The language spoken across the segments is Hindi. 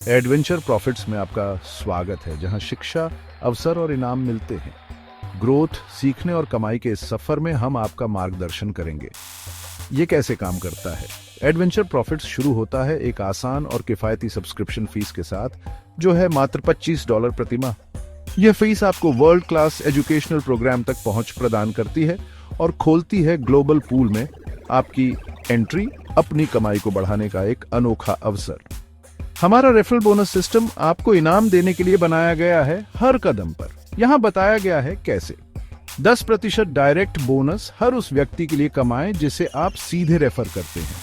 एडवेंचर प्रॉफिट्स में आपका स्वागत है, जहां शिक्षा, अवसर और इनाम मिलते हैं। ग्रोथ, सीखने और कमाई के इस सफर में हम आपका मार्गदर्शन करेंगे। ये कैसे काम करता है? एडवेंचर प्रॉफिट्स शुरू होता है एक आसान और किफायती सब्सक्रिप्शन फीस के साथ, जो है मात्र $25 प्रति माह। यह फीस आपको वर्ल्ड क्लास एजुकेशनल प्रोग्राम तक पहुंच प्रदान करती है और खोलती है ग्लोबल पूल में आपकी एंट्री, अपनी कमाई को बढ़ाने का एक अनोखा अवसर। हमारा रेफरल बोनस सिस्टम आपको इनाम देने के लिए बनाया गया है। हर कदम पर यहां बताया गया है कैसे। 10% डायरेक्ट बोनस हर उस व्यक्ति के लिए कमाएं जिसे आप सीधे रेफर करते हैं।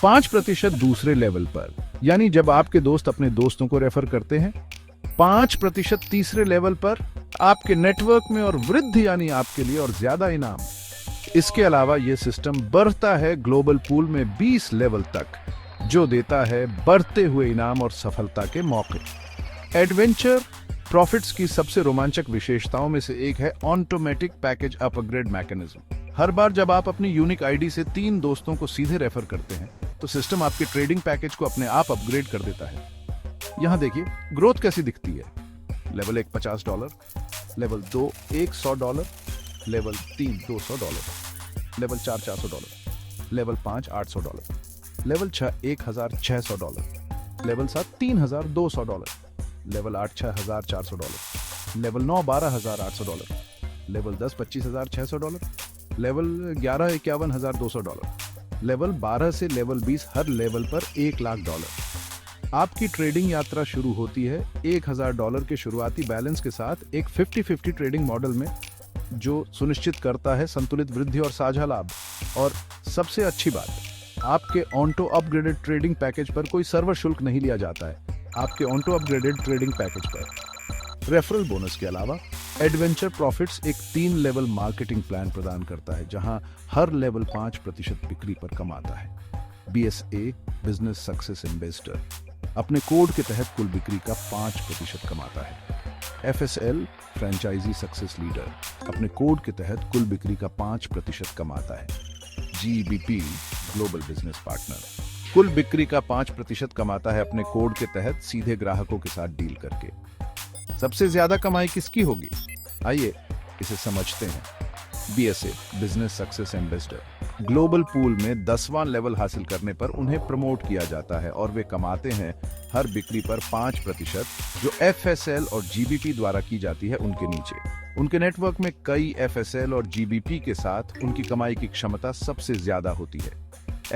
5% दूसरे लेवल पर, यानी जब आपके दोस्त अपने दोस्तों को रेफर करते हैं। 5% तीसरे लेवल पर आपके नेटवर्क में, और वृद्धि यानी आपके लिए और ज्यादा इनाम। इसके अलावा यह सिस्टम बढ़ता है ग्लोबल पूल में 20 लेवल तक, जो देता है बढ़ते हुए इनाम और सफलता के मौके। एडवेंचर प्रॉफिट्स की सबसे रोमांचक विशेषताओं में से एक है ऑटोमेटिक पैकेज अपग्रेड मैकेनिज्म। हर बार जब आप अपनी यूनिक आईडी से 3 दोस्तों को सीधे रेफर करते हैं, तो सिस्टम आपके ट्रेडिंग पैकेज को अपने आप अपग्रेड कर देता है। यहां देखिए ग्रोथ कैसी दिखती है। Level 1 $50, level 2 $100, level 3 $200, level 4 $400, level 5 $800, level 6 $1,600, level 7 $3,200, level 8 $6,400, level 9 $12,800, level 10 $25,600, level 11 $51,200, level 12 से लेवल 20 हर लेवल पर $1,00,000। आपकी ट्रेडिंग यात्रा शुरू होती है $1,000 के शुरुआती बैलेंस के साथ एक 50-50 ट्रेडिंग मॉडल में, जो सुनिश्चित करता है संतुलित वृद्धि और साझा लाभ। और सबसे अच्छी बात, आपके ऑटो अपग्रेडेड ट्रेडिंग पैकेज पर कोई सर्वर शुल्क नहीं लिया जाता है। आपके ऑटो अपग्रेडेड ट्रेडिंग पैकेज पर रेफरल बोनस के अलावा एडवेंचर प्रॉफिट्स एक 3 लेवल मार्केटिंग प्लान प्रदान करता है, जहां हर लेवल 5% बिक्री पर कमाता है। BSA बिजनेस सक्सेस इन्वेस्टर अपने कोड के तहत कुल बिक्री का 5% कमाता है। FSL फ्रेंचाइजी सक्सेस लीडर अपने कोड के तहत कुल बिक्री का 5% कमाता है। GBP ग्लोबल बिजनेस पार्टनर कुल बिक्री का 5% कमाता है अपने कोड के तहत सीधे ग्राहकों के साथ डील करके। सबसे ज्यादा कमाई किसकी होगी? आइए इसे समझते हैं। BSA business success investor global pool में 10वां लेवल हासिल करने पर उन्हें प्रमोट किया जाता है और वे कमाते हैं हर बिक्री पर 5%, जो FSL और GBP द्वारा की जाती है उनके नीचे। उनके नेटवर्क में कई FSL और GBP के साथ उनकी कमाई की क्षमता सबसे ज्यादा होती है।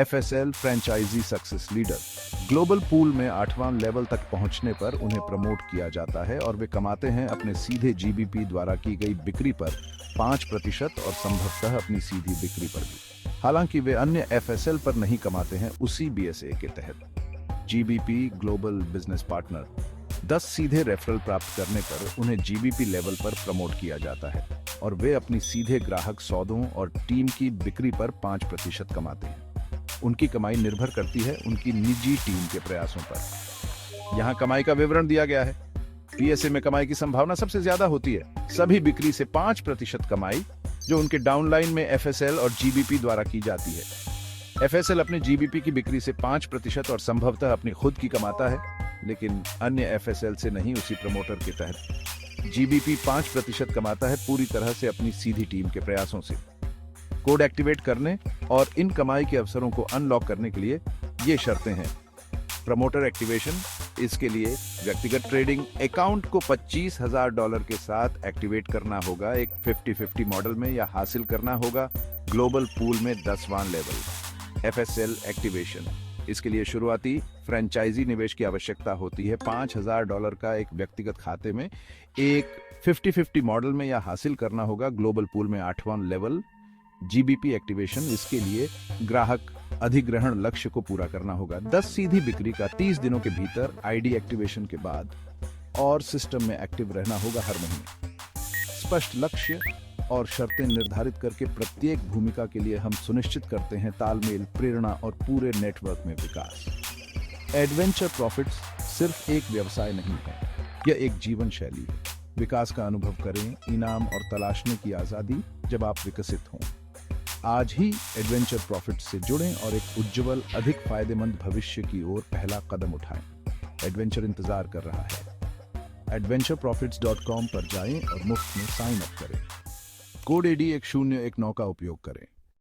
FSL franchise success leader global pool में 8वां लेवल तक पहुंचने पर उन्हें प्रमोट किया जाता है और वे कमाते हैं अपने सीधे GBP द्वारा की गई बिक्री पर 5% और संभवतः अपनी सीधी बिक्री पर भी। हालांकि वे अन्य FSL पर नहीं कमाते हैं उसी BSA के तहत। GBP ग्लोबल बिजनेस पार्टनर 10 सीधे रेफरल प्राप्त करने पर उन्हें GBP लेवल पर प्रमोट किया जाता है और वे अपनी सीधे ग्राहक सौदों और टीम की बिक्री पर 5% कमाते हैं। उनकी कमाई निर्भर करती है उनकी निजी टीम के प्रयासों पर। यहाँ कमाई का विवरण दिया गया है। BSA में कमाई की संभावना सबसे ज्यादा होती है। सभी बिक्री से 5% कमाई, जो उनके डाउनलाइन में FSL और GBP द्वारा की जाती है। FSL अपने GBP की बिक्री से 5% और संभवतः अपनी खुद की कमाता है, लेकिन अन्य FSL से नहीं, उसी प्रमोटर के तहत। GBP 5% कमाता है पूरी तरह से अपनी सीधी टीम के प्रयासों से। कोड एक्टिवेट करने और इन कमाई के अवसरों को अनलॉक करने के लिए ये शर्तें हैं। प्रमोटर एक्टिवेशन, इसके लिए व्यक्तिगत ट्रेडिंग अकाउंट को $25,000 के साथ एक्टिवेट करना होगा एक 50-50 मॉडल में, या हासिल करना होगा ग्लोबल पूल में 10वां लेवल। FSL एक्टिवेशन, इसके लिए शुरुआती फ्रेंचाइजी निवेश की आवश्यकता होती है $5,000 का एक व्यक्तिगत खाते में एक 50-50 मॉडल में, या हासिल करना होगा ग्लोबल पूल में 8वां लेवल। GBP एक्टिवेशन, इसके लिए ग्राहक अधिग्रहण लक्ष्य को पूरा करना होगा 10 सीधी बिक्री का 30 दिनों के भीतर ID एक्टिवेशन के बाद, और सिस्टम में एक्टिव रहना होगा हर महीने। स्पष्ट लक्ष्य और शर्तें निर्धारित करके प्रत्येक भूमिका के लिए हम सुनिश्चित करते हैं तालमेल, प्रेरणा और पूरे नेटवर्क में विकास। एडवेंचर प्रॉफिट्स सिर्फ एक व्यवसाय नहीं है, यह एक जीवन शैली है। विकास का अनुभव करें, इनाम और तलाशने की आजादी जब आप विकसित हों। आज ही एडवेंचर प्रॉफिट्स से जुड़ें और एक उज्जवल, अधिक फायदेमंद भविष्य की ओर पहला कदम उठाएं। एडवेंचर इंतजार कर रहा है। adventureprofits.com पर जाएं और मुफ्त में साइन अप करें। कोड AD1019 का उपयोग करें।